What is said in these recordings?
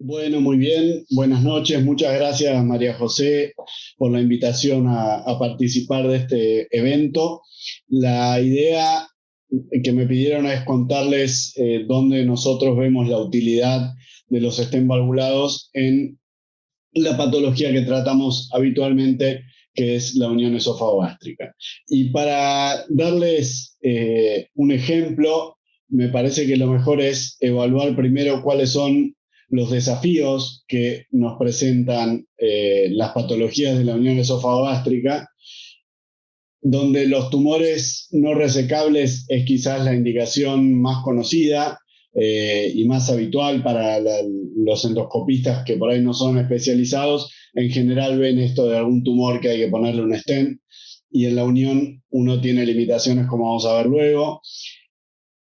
Bueno, muy bien. Buenas noches. Muchas gracias, María José, por la invitación a participar de este evento. La idea que me pidieron es contarles dónde nosotros vemos la utilidad de los stent valvulados en la patología que tratamos habitualmente, que es la unión esofagogástrica. Y para darles un ejemplo, me parece que lo mejor es evaluar primero cuáles son los desafíos que nos presentan las patologías de la unión esofagogástrica, donde los tumores no resecables es quizás la indicación más conocida y más habitual para los endoscopistas que por ahí no son especializados. En general ven esto de algún tumor que hay que ponerle un stent, y en la unión uno tiene limitaciones como vamos a ver luego.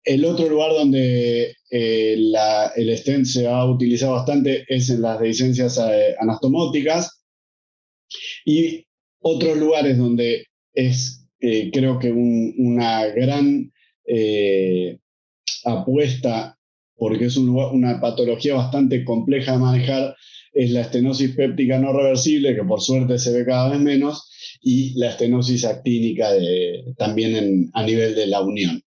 El otro lugar donde el stent se ha utilizado bastante es en las dehiscencias anastomóticas, y otros lugares donde es, creo que una gran eh, apuesta, porque es una patología bastante compleja de manejar, es la estenosis péptica no reversible, que por suerte se ve cada vez menos, y la estenosis actínica también a nivel de la unión.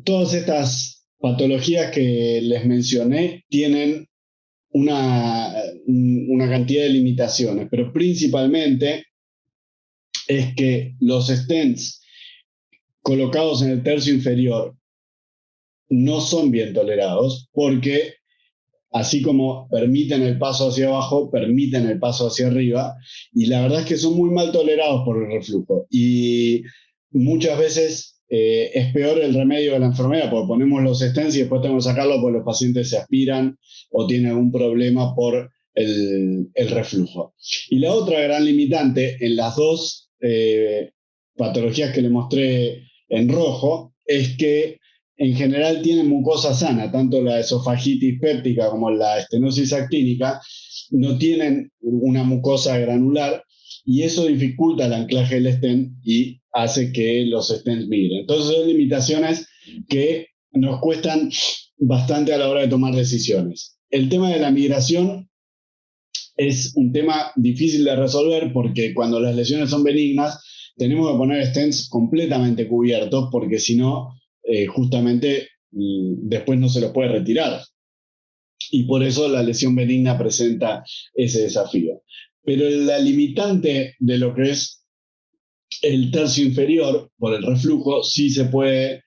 Todas estas patologías que les mencioné tienen una cantidad de limitaciones, pero principalmente es que los stents colocados en el tercio inferior no son bien tolerados porque así como permiten el paso hacia abajo, permiten el paso hacia arriba, y la verdad es que son muy mal tolerados por el reflujo. Y muchas veces es peor el remedio de la enfermedad, porque ponemos los stents y después tenemos que sacarlos porque los pacientes se aspiran o tienen algún problema por el reflujo. Y la otra gran limitante en las dos patologías que le mostré en rojo es que en general tienen mucosa sana, tanto la esofagitis péptica como la estenosis actínica, no tienen una mucosa granular, y eso dificulta el anclaje del stent y hace que los stents migren. Entonces son limitaciones que nos cuestan bastante a la hora de tomar decisiones. El tema de la migración es un tema difícil de resolver porque cuando las lesiones son benignas tenemos que poner stents completamente cubiertos porque si no, justamente después no se los puede retirar. Y por eso la lesión benigna presenta ese desafío. Pero la limitante de lo que es el tercio inferior por el reflujo sí se puede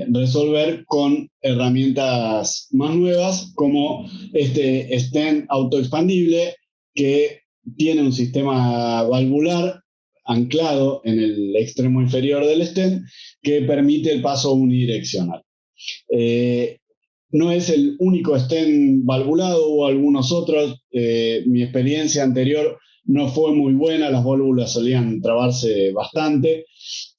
resolver con herramientas más nuevas como este stent autoexpandible que tiene un sistema valvular anclado en el extremo inferior del stent que permite el paso unidireccional. Eh, no es el único stent valvulado, hubo algunos otros. Mi experiencia anterior no fue muy buena, las válvulas solían trabarse bastante.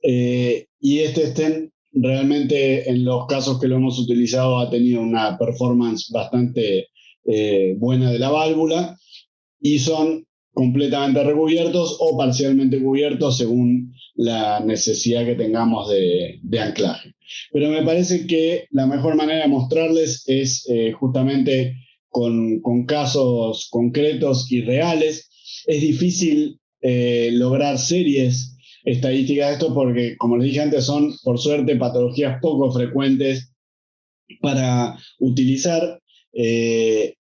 Y este stent realmente en los casos que lo hemos utilizado ha tenido una performance bastante buena de la válvula, y son completamente recubiertos o parcialmente cubiertos según la necesidad que tengamos de anclaje. Pero me parece que la mejor manera de mostrarles es justamente con casos concretos y reales. Es difícil lograr series estadísticas de esto porque, como les dije antes, son por suerte patologías poco frecuentes para utilizar, eh,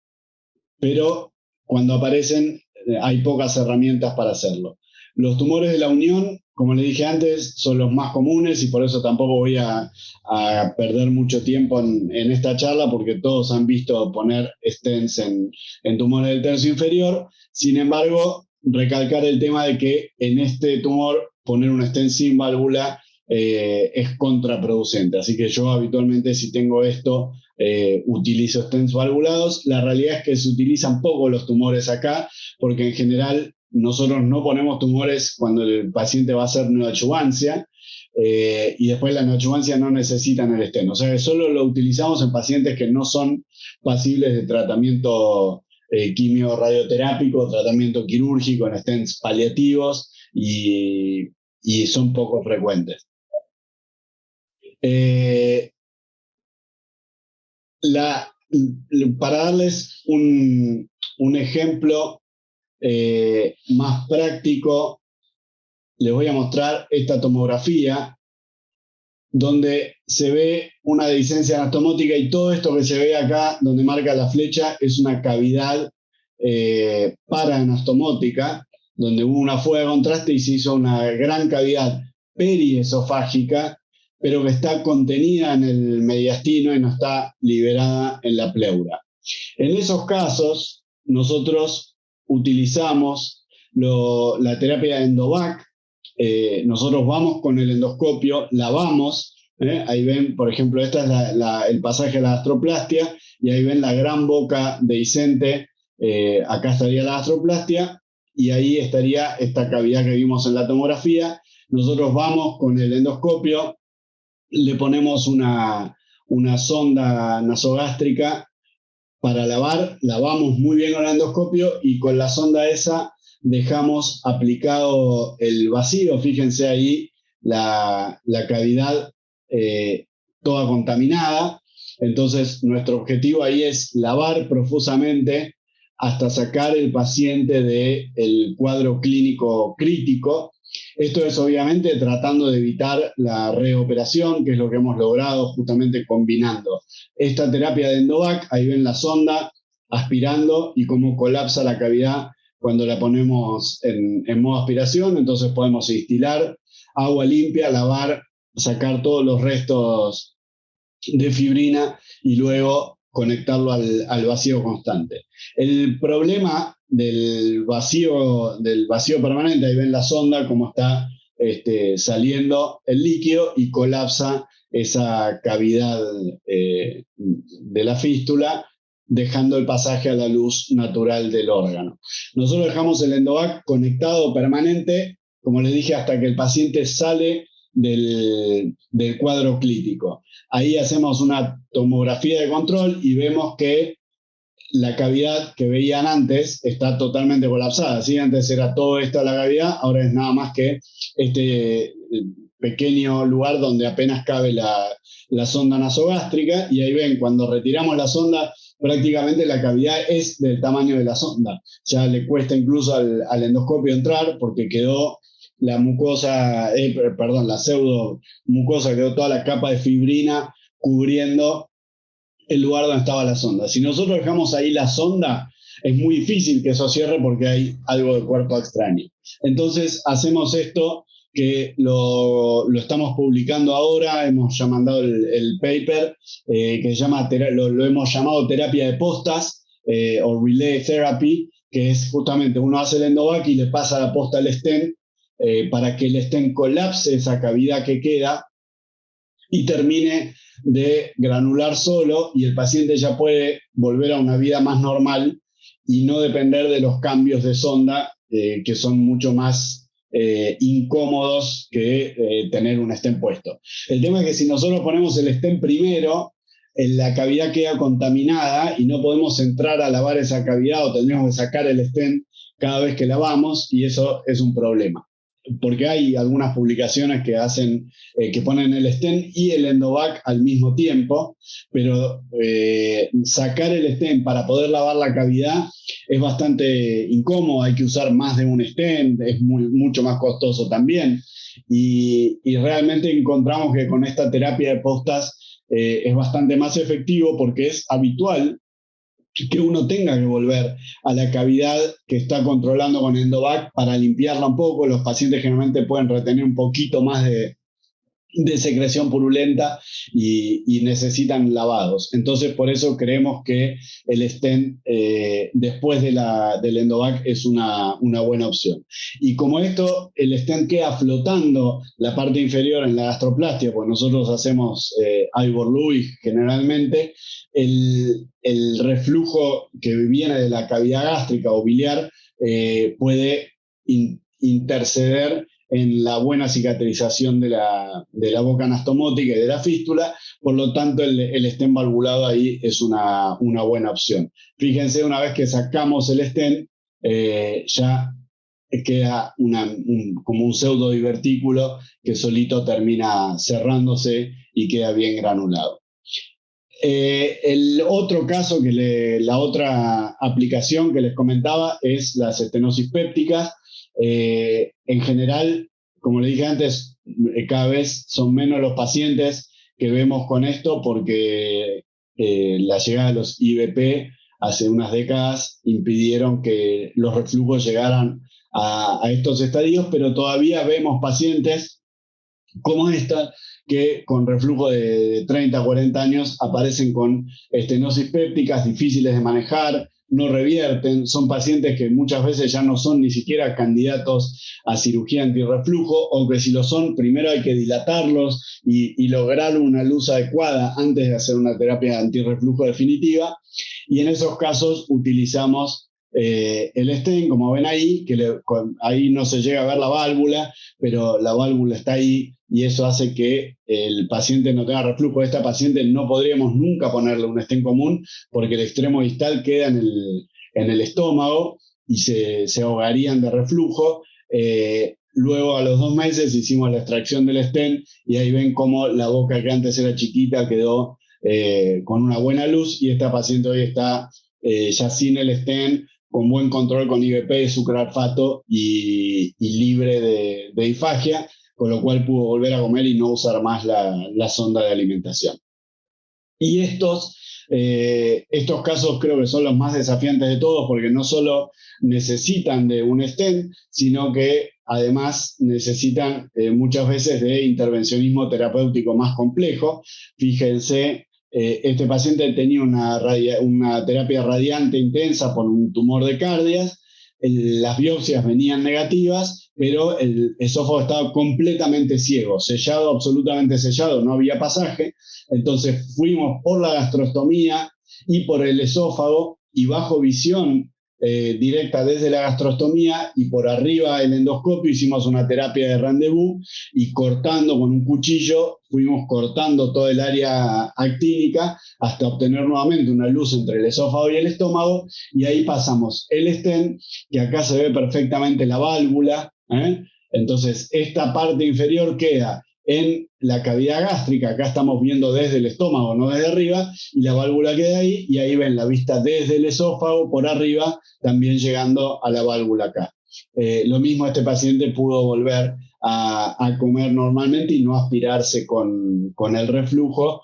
pero cuando aparecen hay pocas herramientas para hacerlo. Los tumores de la unión, como les dije antes, son los más comunes y por eso tampoco voy a perder mucho tiempo en esta charla porque todos han visto poner stents en tumores del tercio inferior. Sin embargo, recalcar el tema de que en este tumor poner un stent sin válvula es contraproducente. Así que yo habitualmente si tengo esto utilizo stents valvulados. La realidad es que se utilizan poco los tumores acá, porque en general nosotros no ponemos tumores cuando el paciente va a hacer neoadjuvancia, y después la neoadjuvancia no necesitan el stent. O sea que solo lo utilizamos en pacientes que no son pasibles de tratamiento quimio-radioterápico, tratamiento quirúrgico en stents paliativos, y son poco frecuentes. Eh, la Para darles un ejemplo más práctico, les voy a mostrar esta tomografía donde se ve una dehiscencia anastomótica y todo esto que se ve acá, donde marca la flecha, es una cavidad paraanastomótica, donde hubo una fuga de contraste y se hizo una gran cavidad periesofágica, pero que está contenida en el mediastino y no está liberada en la pleura. En esos casos, nosotros utilizamos la terapia de Endovac. Nosotros vamos con el endoscopio, lavamos. Ahí ven, por ejemplo, este es el pasaje de la gastroplastia, y ahí ven la gran boca dehiscente. Acá estaría la gastroplastia, y ahí estaría esta cavidad que vimos en la tomografía. Nosotros vamos con el endoscopio, le ponemos una sonda nasogástrica para lavar, lavamos muy bien con el endoscopio y con la sonda esa dejamos aplicado el vacío. Fíjense ahí la cavidad toda contaminada. Entonces, nuestro objetivo ahí es lavar profusamente hasta sacar el paciente del cuadro clínico crítico. Esto es obviamente tratando de evitar la reoperación, que es lo que hemos logrado justamente combinando esta terapia de Endovac. Ahí ven la sonda aspirando y cómo colapsa la cavidad cuando la ponemos en modo aspiración. Entonces podemos instilar agua limpia, lavar, sacar todos los restos de fibrina y luego conectarlo al vacío constante. El problema del vacío permanente, ahí ven la sonda cómo está saliendo el líquido y colapsa esa cavidad de la fístula, dejando el pasaje a la luz natural del órgano. Nosotros dejamos el Endovac conectado permanente, como les dije, hasta que el paciente sale del cuadro clínico. Ahí hacemos una tomografía de control y vemos que la cavidad que veían antes está totalmente colapsada. ¿Sí? Antes era todo esta la cavidad, ahora es nada más que este pequeño lugar donde apenas cabe la sonda nasogástrica, y ahí ven, cuando retiramos la sonda, prácticamente la cavidad es del tamaño de la sonda. Ya le cuesta incluso al endoscopio entrar porque quedó la mucosa, la pseudo mucosa, quedó toda la capa de fibrina cubriendo el lugar donde estaba la sonda. Si nosotros dejamos ahí la sonda, es muy difícil que eso cierre porque hay algo de cuerpo extraño. Entonces hacemos esto que lo estamos publicando ahora, hemos ya mandado el paper que se llama, lo hemos llamado terapia de postas o relay therapy, que es justamente uno hace el Endovac y le pasa la posta al stent para que el stent colapse esa cavidad que queda y termine de granular solo, y el paciente ya puede volver a una vida más normal y no depender de los cambios de sonda que son mucho más incómodos que tener un stent puesto. El tema es que si nosotros ponemos el stent primero, la cavidad queda contaminada y no podemos entrar a lavar esa cavidad, o tendríamos que sacar el stent cada vez que lavamos, y eso es un problema. Porque hay algunas publicaciones que hacen, que ponen el stent y el Endovac al mismo tiempo, pero sacar el stent para poder lavar la cavidad es bastante incómodo, hay que usar más de un stent, es mucho más costoso también, y realmente encontramos que con esta terapia de postas es bastante más efectivo, porque es habitual que uno tenga que volver a la cavidad que está controlando con Endovac para limpiarla un poco. Los pacientes generalmente pueden retener un poquito más de secreción purulenta y necesitan lavados. Entonces, por eso creemos que el stent después del Endovac es una buena opción. Y como esto, el stent queda flotando la parte inferior en la gastroplastia, pues nosotros hacemos Ivor-Lewis generalmente, el reflujo que viene de la cavidad gástrica o biliar puede interceder en la buena cicatrización de la boca anastomótica y de la fístula. Por lo tanto, el stent valvulado ahí es una buena opción. Fíjense, una vez que sacamos el stent, ya queda como un pseudo divertículo que solito termina cerrándose y queda bien granulado. El otro caso, la otra aplicación que les comentaba es las estenosis pépticas. En general, como le dije antes, cada vez son menos los pacientes que vemos con esto porque la llegada de los IVP hace unas décadas impidieron que los reflujos llegaran a estos estadios, pero todavía vemos pacientes como esta, que con reflujo de 30 a 40 años aparecen con estenosis pépticas difíciles de manejar, no revierten, son pacientes que muchas veces ya no son ni siquiera candidatos a cirugía antirreflujo, o que si lo son, primero hay que dilatarlos y lograr una luz adecuada antes de hacer una terapia antirreflujo definitiva. Y en esos casos utilizamos el stent, como ven ahí, ahí no se llega a ver la válvula, pero la válvula está ahí y eso hace que el paciente no tenga reflujo. Esta paciente no podríamos nunca ponerle un stent común porque el extremo distal queda en el estómago y se ahogarían de reflujo. Luego, a los 2 meses, hicimos la extracción del stent y ahí ven cómo la boca que antes era chiquita quedó con una buena luz, y esta paciente hoy está ya sin el stent, con buen control con IVP, sucralfato y libre de disfagia, con lo cual pudo volver a comer y no usar más la sonda de alimentación. Y estos casos creo que son los más desafiantes de todos, porque no solo necesitan de un stent, sino que además necesitan muchas veces de intervencionismo terapéutico más complejo. Fíjense, este paciente tenía una terapia radiante intensa por un tumor de cardias. Las biopsias venían negativas, pero el esófago estaba completamente ciego, sellado, absolutamente sellado, no había pasaje. Entonces fuimos por la gastrostomía y por el esófago, y bajo visión directa desde la gastrostomía y por arriba el endoscopio hicimos una terapia de rendezvous, y cortando con un cuchillo fuimos cortando todo el área actínica hasta obtener nuevamente una luz entre el esófago y el estómago, y ahí pasamos el stent, que acá se ve perfectamente la válvula, ¿eh? Entonces esta parte inferior queda en la cavidad gástrica, acá estamos viendo desde el estómago, no desde arriba, y la válvula queda ahí, y ahí ven la vista desde el esófago por arriba, también llegando a la válvula acá. Lo mismo, este paciente pudo volver a comer normalmente y no aspirarse con el reflujo,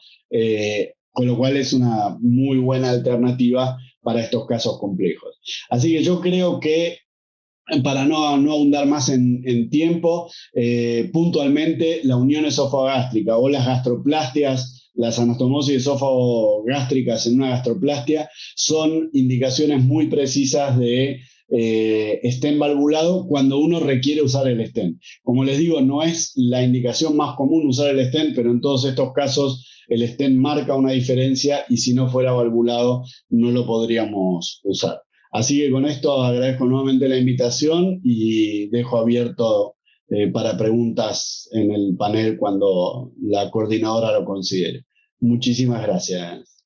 con lo cual es una muy buena alternativa para estos casos complejos. Así que yo creo que, para no ahondar más en tiempo, puntualmente la unión esófago-gástrica o las gastroplastias, las anastomosis esófago-gástricas en una gastroplastia, son indicaciones muy precisas de stent valvulado cuando uno requiere usar el stent. Como les digo, no es la indicación más común usar el stent, pero en todos estos casos el stent marca una diferencia, y si no fuera valvulado no lo podríamos usar. Así que con esto agradezco nuevamente la invitación y dejo abierto para preguntas en el panel cuando la coordinadora lo considere. Muchísimas gracias.